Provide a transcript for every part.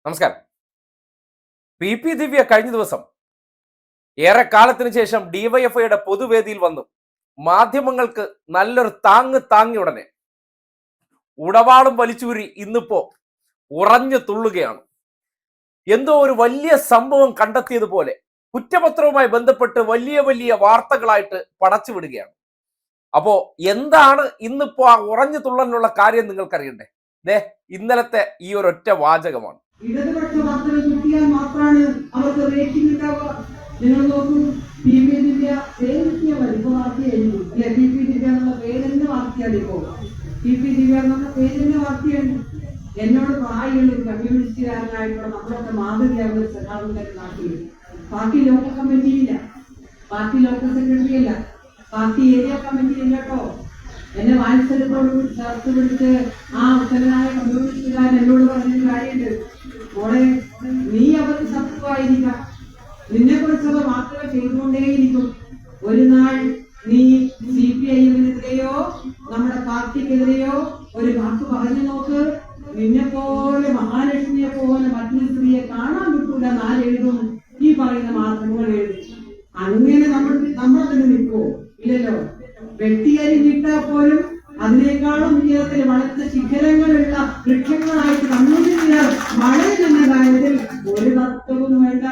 നമസ്കാരം. പി ദിവ്യ കഴിഞ്ഞ ദിവസം ഏറെ കാലത്തിന് ശേഷം ഡിവൈഎഫ്ഐയുടെ പൊതുവേദിയിൽ വന്നു മാധ്യമങ്ങൾക്ക് നല്ലൊരു താങ്ങിയ ഉടനെ ഉടവാളും വലിച്ചൂരി ഇന്നിപ്പോ ഉറഞ്ഞു തുള്ളുകയാണ്. എന്തോ ഒരു വലിയ സംഭവം കണ്ടെത്തിയതുപോലെ കുറ്റപത്രവുമായി ബന്ധപ്പെട്ട് വലിയ വലിയ വാർത്തകളായിട്ട് പടച്ചു വിടുകയാണ്. അപ്പോ എന്താണ് ഇന്നിപ്പോ ആ ഉറഞ്ഞു തുള്ളലിനുള്ള കാര്യം നിങ്ങൾക്കറിയണ്ടേ? ഇന്നലത്തെ ഈ ഒരൊറ്റ വാചകമാണ്. ഇടതുപക്ഷ വാർത്തകൾ കിട്ടിയാൽ മാത്രമാണ് അവർക്ക് റേറ്റിംഗ് ഉണ്ടാവുക. നിങ്ങൾ നോക്കൂ, പി പി ദിവ്യ പേര് കിട്ടിയാൽ മതി. ഇപ്പൊ വാർത്തയായിരുന്നു അല്ലെ? പി പി ദിവ്യ എന്നുള്ള പേരെന്നെ വാർത്തയാണ്. ഇപ്പോ പി പി ദിവ്യ എന്നുള്ള പേരെന്നെ വാർത്തയാണ്. എന്നോട് പ്രായമുള്ള ഒരു കമ്മ്യൂണിസ്റ്റുകാരനായിട്ടുള്ള നമ്മളൊക്കെ മാതൃകയാവുന്ന സഖാവിന്റെ നാട്ടിൽ പാർട്ടി ലോക്കൽ കമ്മിറ്റിയില്ല, പാർട്ടി ലോക്കൽ സെക്രട്ടറി അല്ല, പാർട്ടി ഏരിയ കമ്മിറ്റി ഇല്ല കേട്ടോ. എന്നെ വാത്സല്യത്തോട് ചേർത്ത് പിടിച്ച് ആ ഉത്തരനായ കമ്മ്യൂണിസ്റ്റുകാരൻ എന്നോട് പറഞ്ഞൊരു കാര്യമുണ്ട്. മോളെ, നീ അവർക്ക് ശത്രുവായിരിക്കാം, നിന്നെ കുറിച്ചുള്ള വാർത്തകൾ ചെയ്തുകൊണ്ടേയിരിക്കും. ഒരു നാൾ നീ CPI-നെതിരെയോ നമ്മുടെ പാർട്ടിക്കെതിരെയോ ഒരു വാക്ക് പറഞ്ഞു നോക്ക്, നിന്നെ പോലെ മഹാലക്ഷ്മിയെ പോലെ മറ്റൊരു സ്ത്രീയെ കാണാൻ കിട്ടൂല നാലെഴുതും ഈ പറയുന്ന മാധ്യമങ്ങൾ എഴുതി. അങ്ങനെ നമ്മളതിന് നിൽക്കുവോ? ഇല്ലല്ലോ. വെട്ടിയരിഞ്ഞിട്ടാൽ പോലും അതിനേക്കാളും ഉയരത്തിൽ വളർന്ന ശിഖരങ്ങളുള്ള വൃക്ഷങ്ങളായിട്ട് കമ്മ്യൂണിസ്റ്റുകാർ വളരുന്നതായതിൽ ഒരു തത്വവും വേണ്ട.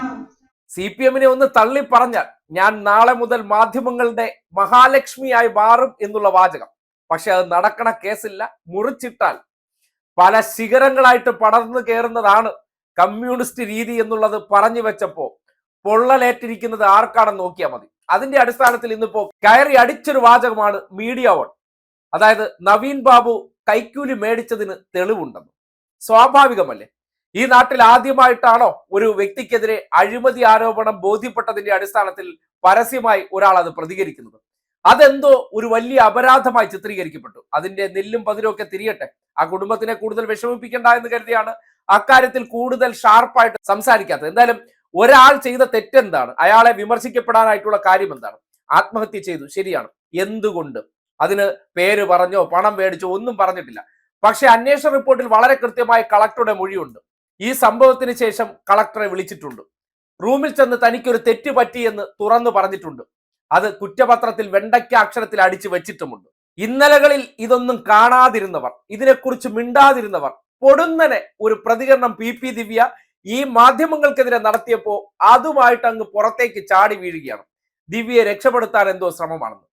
CPM-നെ ഒന്ന് തള്ളി പറഞ്ഞാൽ ഞാൻ നാളെ മുതൽ മാധ്യമങ്ങളുടെ മഹാലക്ഷ്മിയായി മാറും എന്നുള്ള വാചകം. പക്ഷെ അത് നടക്കണ കേസില്ല. മുറിച്ചിട്ടാൽ പല ശിഖരങ്ങളായിട്ട് പടർന്നു കയറുന്നതാണ് കമ്മ്യൂണിസ്റ്റ് രീതി എന്നുള്ളത് പറഞ്ഞു വെച്ചപ്പോ പൊള്ളലേറ്റിരിക്കുന്നത് ആർക്കാണെന്ന് നോക്കിയാൽ മതി. അതിന്റെ അടിസ്ഥാനത്തിൽ ഇന്നിപ്പോ കയറി അടിച്ചൊരു വാചകമാണ് മീഡിയ വൺ. അതായത് നവീൻ ബാബു കൈക്കൂലി മേടിച്ചതിന് തെളിവുണ്ടെന്ന്. സ്വാഭാവികമല്ലേ? ഈ നാട്ടിൽ ആദ്യമായിട്ടാണോ ഒരു വ്യക്തിക്കെതിരെ അഴിമതി ആരോപണം ബോധ്യപ്പെട്ടതിന്റെ അടിസ്ഥാനത്തിൽ പരസ്യമായി ഒരാൾ അത് പ്രതികരിക്കുന്നത്? അതെന്തോ ഒരു വലിയ അപരാധമായി ചിത്രീകരിക്കപ്പെട്ടു. അതിന്റെ നെല്ലും പതിരും ഒക്കെ തിരിയട്ടെ. ആ കുടുംബത്തിനെ കൂടുതൽ വിഷമിപ്പിക്കേണ്ട എന്ന് കരുതിയാണ് അക്കാര്യത്തിൽ കൂടുതൽ ഷാർപ്പായിട്ട് സംസാരിക്കാത്തത്. എന്തായാലും ഒരാൾ ചെയ്ത തെറ്റെന്താണ്? അയാളെ വിമർശിക്കപ്പെടാനായിട്ടുള്ള കാര്യം എന്താണ്? ആത്മഹത്യ ചെയ്തു, ശരിയാണ്. എന്തുകൊണ്ട്? അതിന് പേര് പറഞ്ഞോ പണം മേടിച്ചോ ഒന്നും പറഞ്ഞിട്ടില്ല. പക്ഷെ അന്വേഷണ റിപ്പോർട്ടിൽ വളരെ കൃത്യമായി കളക്ടറുടെ മൊഴിയുണ്ട്. ഈ സംഭവത്തിന് ശേഷം കളക്ടറെ വിളിച്ചിട്ടുണ്ട്. റൂമിൽ ചെന്ന് തനിക്കൊരു തെറ്റ് പറ്റിയെന്ന് തുറന്നു പറഞ്ഞിട്ടുണ്ട്. അത് കുറ്റപത്രത്തിൽ വെണ്ടയ്ക്ക അക്ഷരത്തിൽ അടിച്ചു വെച്ചിട്ടുമുണ്ട്. ഇന്നലകളിൽ ഇതൊന്നും കാണാതിരുന്നവർ, ഇതിനെക്കുറിച്ച് മിണ്ടാതിരുന്നവർ പൊടുന്നനെ ഒരു പ്രതികരണം പി ദിവ്യ ഈ മാധ്യമങ്ങൾക്കെതിരെ നടത്തിയപ്പോ അതുമായിട്ട് അങ്ങ് പുറത്തേക്ക് ചാടി വീഴുകയാണ്. ദിവ്യയെ രക്ഷപ്പെടുത്താൻ എന്തോ ശ്രമമാണെന്ന്.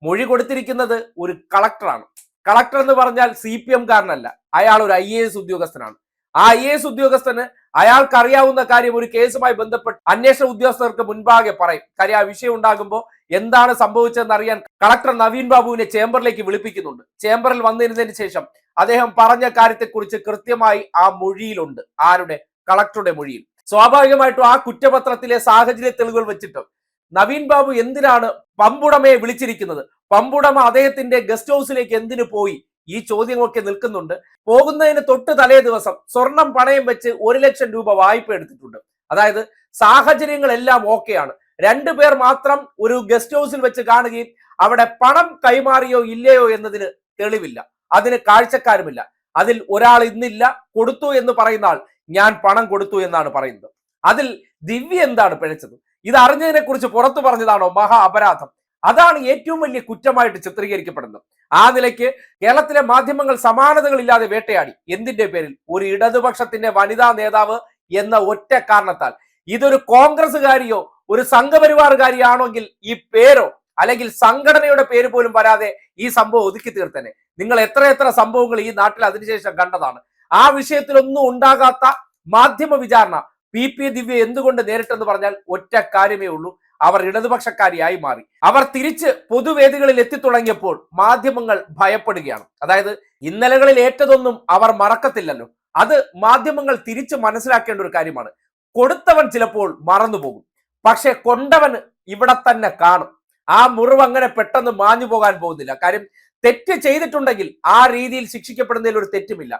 മൊഴി കൊടുത്തിരിക്കുന്നത് ഒരു കളക്ടറാണ്. കളക്ടർ എന്ന് പറഞ്ഞാൽ CPM കാരനല്ല, അയാൾ ഒരു IAS ഉദ്യോഗസ്ഥനാണ്. ആ IAS ഉദ്യോഗസ്ഥന് അയാൾക്ക് അറിയാവുന്ന കാര്യം ഒരു കേസുമായി ബന്ധപ്പെട്ട് അന്വേഷണ ഉദ്യോഗസ്ഥർക്ക് മുൻപാകെ പറയും. കാര്യം ആ വിഷയം ഉണ്ടാകുമ്പോൾ എന്താണ് സംഭവിച്ചതെന്ന് അറിയാൻ കളക്ടർ നവീൻ ബാബുവിനെ ചേംബറിലേക്ക് വിളിപ്പിക്കുന്നുണ്ട്. ചേംബറിൽ വന്നിരുന്നതിന് ശേഷം അദ്ദേഹം പറഞ്ഞ കാര്യത്തെക്കുറിച്ച് കൃത്യമായി ആ മൊഴിയിലുണ്ട്. ആരുടെ? കളക്ടറുടെ മൊഴിയിൽ. സ്വാഭാവികമായിട്ടും ആ കുറ്റപത്രത്തിലെ സാഹചര്യ തെളിവുകൾ വെച്ചിട്ട് നവീൻ ബാബു എന്തിനാണ് പമ്പുടമയെ വിളിച്ചിരിക്കുന്നത്, പമ്പുടമ അദ്ദേഹത്തിന്റെ ഗസ്റ്റ് ഹൗസിലേക്ക് എന്തിനു പോയി, ഈ ചോദ്യമൊക്കെ നിൽക്കുന്നുണ്ട്. പോകുന്നതിന് തൊട്ട് തലേ ദിവസം സ്വർണം പണയം വെച്ച് 1 ലക്ഷം രൂപ വായ്പ എടുത്തിട്ടുണ്ട്. അതായത് സാഹചര്യങ്ങളെല്ലാം ഓക്കെയാണ്. 2 പേർ മാത്രം ഒരു ഗസ്റ്റ് ഹൗസിൽ വെച്ച് കാണുകയും അവിടെ പണം കൈമാറിയോ ഇല്ലയോ എന്നതിന് തെളിവില്ല, അതിന് കാഴ്ചക്കാരുമില്ല. അതിൽ ഒരാൾ ഇന്നില്ല, കൊടുത്തു എന്ന് പറയുന്ന ആൾ ഞാൻ പണം കൊടുത്തു എന്നാണ് പറയുന്നത്. അതിൽ ദിവ്യ എന്താണ് പിഴച്ചത്? ഇത് അറിഞ്ഞതിനെ കുറിച്ച് പുറത്തു പറഞ്ഞതാണോ മഹാ അപരാധം? അതാണ് ഏറ്റവും വലിയ കുറ്റമായിട്ട് ചിത്രീകരിക്കപ്പെടുന്നത്. ആ നിലയ്ക്ക് കേരളത്തിലെ മാധ്യമങ്ങൾ സമാനതകളില്ലാതെ വേട്ടയാടി. എന്തിന്റെ പേരിൽ? ഒരു ഇടതുപക്ഷത്തിന്റെ വനിതാ നേതാവ് എന്ന ഒറ്റ കാരണത്താൽ. ഇതൊരു കോൺഗ്രസ്സുകാരിയോ ഒരു സംഘപരിവാറുകാരിയാണെങ്കിൽ ഈ പേരോ അല്ലെങ്കിൽ സംഘടനയുടെ പേര് പോലും വരാതെ ഈ സംഭവം ഒതുക്കി തീർത്തനെ. നിങ്ങൾ എത്ര സംഭവങ്ങൾ ഈ നാട്ടിൽ അതിനുശേഷം കണ്ടതാണ്. ആ വിഷയത്തിലൊന്നും ഉണ്ടാകാത്ത മാധ്യമ വിചാരണ പി ദിവ്യ എന്തുകൊണ്ട് നേരിട്ടെന്ന് പറഞ്ഞാൽ ഒറ്റ കാര്യമേ ഉള്ളൂ. അവർ ഇടതുപക്ഷക്കാരിയായി മാറി. അവർ തിരിച്ച് പൊതുവേദികളിൽ എത്തിത്തുടങ്ങിയപ്പോൾ മാധ്യമങ്ങൾ ഭയപ്പെടുകയാണ്. അതായത് ഇന്നലകളിൽ ഏറ്റതൊന്നും അവർ മറക്കത്തില്ലല്ലോ. അത് മാധ്യമങ്ങൾ തിരിച്ച് മനസ്സിലാക്കേണ്ട ഒരു കാര്യമാണ്. കൊടുത്തവൻ ചിലപ്പോൾ മറന്നുപോകും, പക്ഷെ കൊണ്ടവന് ഇവിടെ തന്നെ കാണും. ആ മുറിവ് അങ്ങനെ പെട്ടെന്ന് മാഞ്ഞു പോകാൻ പോകുന്നില്ല. കാര്യം തെറ്റ് ചെയ്തിട്ടുണ്ടെങ്കിൽ ആ രീതിയിൽ ശിക്ഷിക്കപ്പെടുന്നതിൽ ഒരു തെറ്റുമില്ല.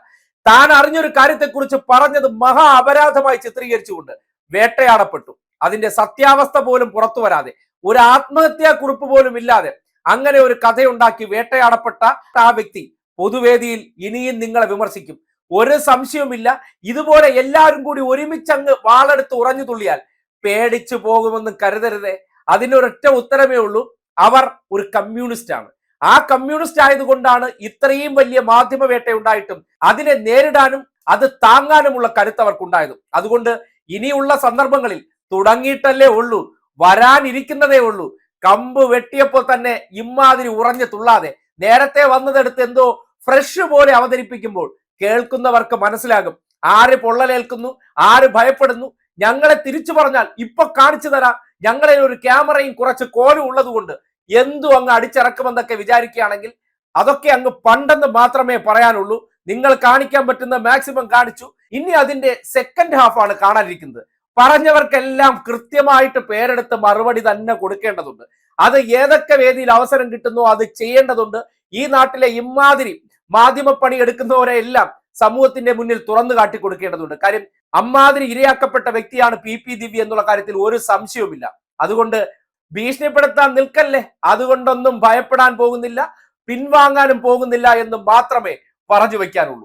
താൻ അറിഞ്ഞൊരു കാര്യത്തെക്കുറിച്ച് പറഞ്ഞത് മഹാ അപരാധമായി ചിത്രീകരിച്ചുകൊണ്ട് വേട്ടയാടപ്പെട്ടു. അതിന്റെ സത്യാവസ്ഥ പോലും പുറത്തു വരാതെ, ഒരു ആത്മഹത്യാ കുറിപ്പ് പോലും ഇല്ലാതെ അങ്ങനെ ഒരു കഥയുണ്ടാക്കി വേട്ടയാടപ്പെട്ട ആ വ്യക്തി പൊതുവേദിയിൽ ഇനിയും നിങ്ങളെ വിമർശിക്കും. ഒരു സംശയവുമില്ല. ഇതുപോലെ എല്ലാവരും കൂടി ഒരുമിച്ചങ്ങ് വാളെടുത്ത് ഉറഞ്ഞു തുള്ളിയാൽ പേടിച്ചു പോകുമെന്ന് കരുതരുതേ. അതിനൊരൊറ്റ ഉത്തരമേ ഉള്ളൂ, അവർ ഒരു കമ്മ്യൂണിസ്റ്റ് ആണ്. ആ കമ്മ്യൂണിസ്റ്റ് ആയതുകൊണ്ടാണ് ഇത്രയും വലിയ മാധ്യമ വേട്ട ഉണ്ടായിട്ടും അതിനെ നേരിടാനും അത് താങ്ങാനുമുള്ള കരുത്ത് അവർക്കുണ്ടായതും. അതുകൊണ്ട് ഇനിയുള്ള സന്ദർഭങ്ങളിൽ തുടങ്ങിയിട്ടല്ലേ ഉള്ളൂ, വരാനിരിക്കുന്നതേ ഉള്ളൂ. കമ്പ് വെട്ടിയപ്പോൾ തന്നെ ഇമ്മാതിരി ഉറഞ്ഞു തുള്ളാതെ നേരത്തെ വന്നതെടുത്ത് എന്തോ ഫ്രഷ് പോലെ അവതരിപ്പിക്കുമ്പോൾ കേൾക്കുന്നവർക്ക് മനസ്സിലാകും ആര് പൊള്ളലേൽക്കുന്നു, ആര് ഭയപ്പെടുന്നു. ഞങ്ങളെ തിരിച്ചു പറഞ്ഞാൽ ഇപ്പൊ കാണിച്ചു തരാം, ഞങ്ങളെ ഒരു ക്യാമറയും കുറച്ച് കോലും ഉള്ളത് കൊണ്ട് എന്തും അങ്ങ് അടിച്ചിറക്കുമെന്നൊക്കെ വിചാരിക്കുകയാണെങ്കിൽ അതൊക്കെ അങ്ങ് പണ്ടെന്ന് മാത്രമേ പറയാനുള്ളൂ. നിങ്ങൾ കാണിക്കാൻ പറ്റുന്ന മാക്സിമം കാണിച്ചു. ഇനി അതിന്റെ സെക്കൻഡ് ഹാഫാണ് കാണാനിരിക്കുന്നത്. പറഞ്ഞവർക്കെല്ലാം കൃത്യമായിട്ട് പേരെടുത്ത് മറുപടി തന്നെ കൊടുക്കേണ്ടതുണ്ട്. അത് ഏതൊക്കെ വേദിയിൽ അവസരം കിട്ടുന്നോ അത് ചെയ്യേണ്ടതുണ്ട്. ഈ നാട്ടിലെ ഇമാതിരി മാധ്യമപ്പണി എടുക്കുന്നവരെ എല്ലാം സമൂഹത്തിന്റെ മുന്നിൽ തുറന്നു കാട്ടി കൊടുക്കേണ്ടതുണ്ട്. കാര്യം അമ്മാതിരി ഇരയാക്കപ്പെട്ട വ്യക്തിയാണ് PP ദിവ്യ എന്നുള്ള കാര്യത്തിൽ ഒരു സംശയവുമില്ല. അതുകൊണ്ട് ഭീഷണിപ്പെടുത്താൻ നിൽക്കല്ലേ, അതുകൊണ്ടൊന്നും ഭയപ്പെടാൻ പോകുന്നില്ല, പിൻവാങ്ങാനും പോകുന്നില്ല എന്ന് മാത്രമേ പറഞ്ഞു വയ്ക്കാനുള്ളൂ.